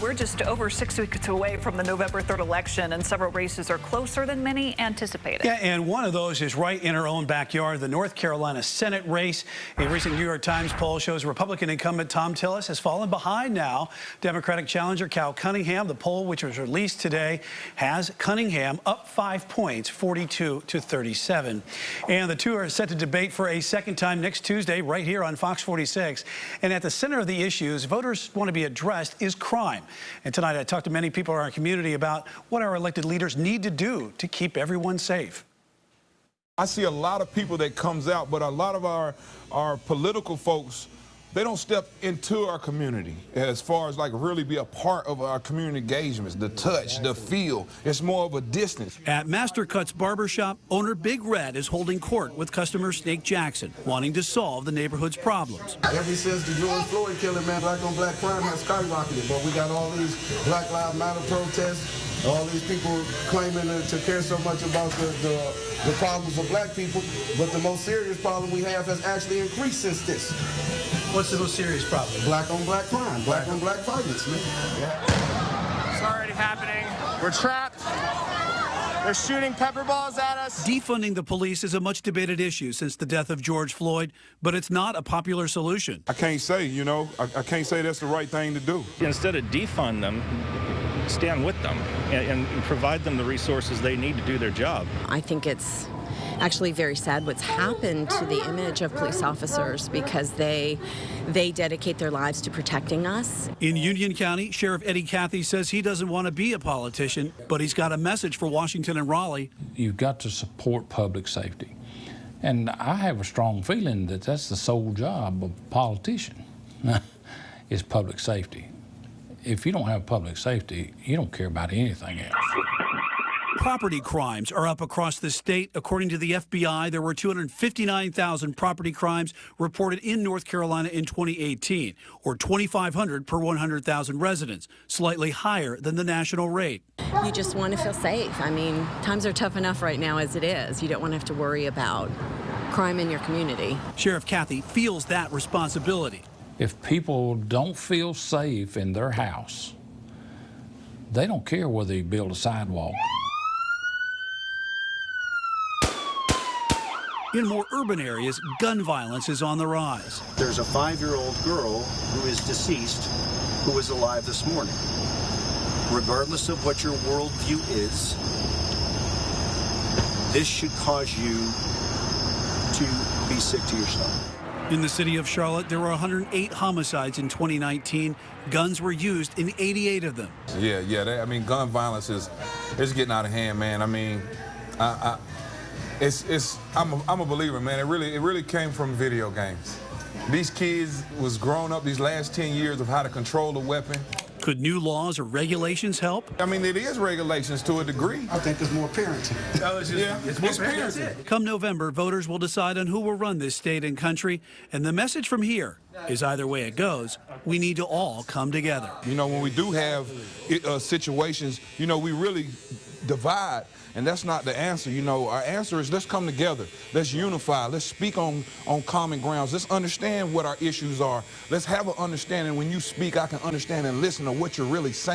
We're just over 6 weeks away from the November 3rd election, and several races are closer than many anticipated. Yeah, and one of those is right in our own backyard, the North Carolina Senate race. A recent New York Times poll shows Republican incumbent Thom Tillis has fallen behind now Democratic challenger Cal Cunningham. The poll, which was released today, has Cunningham up 5 points, 42 to 37. And the two are set to debate for a second time next Tuesday right here on Fox 46. And at the center of the issues voters want to be addressed is crime. And tonight I talked to many people in our community about what our elected leaders need to do to keep everyone safe. I see a lot of people that comes out, but a lot of our political folks, they don't step into our community as far as like really be a part of our community engagements, the touch, the feel. It's more of a distance. At Master Cut's Barbershop, owner Big Red is holding court with customer Snake Jackson, wanting to solve the neighborhood's problems. Ever since the George Floyd killing, man, black on black crime has skyrocketed. But we got all these Black Lives Matter protests, all these people claiming to care so much about the problems of black people. But the most serious problem we have has actually increased since this. What's the most serious problem? Black on black crime, black on black violence, man. Yeah. It's already happening. We're trapped. They're shooting pepper balls at us. Defunding the police is a much debated issue since the death of George Floyd, but it's not a popular solution. I can't say, I can't say that's the right thing to do. Instead of defund them, stand with them and provide them the resources they need to do their job. I think it's actually very sad what's happened to the image of police officers because they dedicate their lives to protecting us. In Union County, Sheriff Eddie Cathy says he doesn't want to be a politician, but he's got a message for Washington and Raleigh. You've got to support public safety. And I have a strong feeling that that's the sole job of a politician, is public safety. If you don't have public safety, you don't care about anything else. Property crimes are up across the state. According to the FBI, there were 259,000 property crimes reported in North Carolina in 2018, or 2,500 per 100,000 residents, slightly higher than the national rate. You just want to feel safe. I mean, times are tough enough right now as it is. You don't want to have to worry about crime in your community. Sheriff Cathy feels that responsibility. If people don't feel safe in their house, they don't care whether you build a sidewalk. In more urban areas, gun violence is on the rise. There's a 5-year-old girl who is deceased who was alive this morning. Regardless of what your worldview is, this should cause you to be sick to your stomach. In the city of Charlotte, there were 108 homicides in 2019. Guns were used in 88 of them. Yeah. I mean, gun violence is getting out of hand, man. I mean, I'm a believer, man. It really came from video games. These kids was growing up these last 10 years of how to control a weapon. Could new laws or regulations help? I mean, it is regulations to a degree. I think it's more parenting. It's more parenting. Come November, voters will decide on who will run this state and country. And the message from here is either way it goes, we need to all come together. You know, when we do have situations, we really divide, and that's not the answer. Our answer is let's come together, let's unify, let's speak on common grounds, let's understand what our issues are, let's have an understanding. When you speak, I can understand and listen to what you're really saying.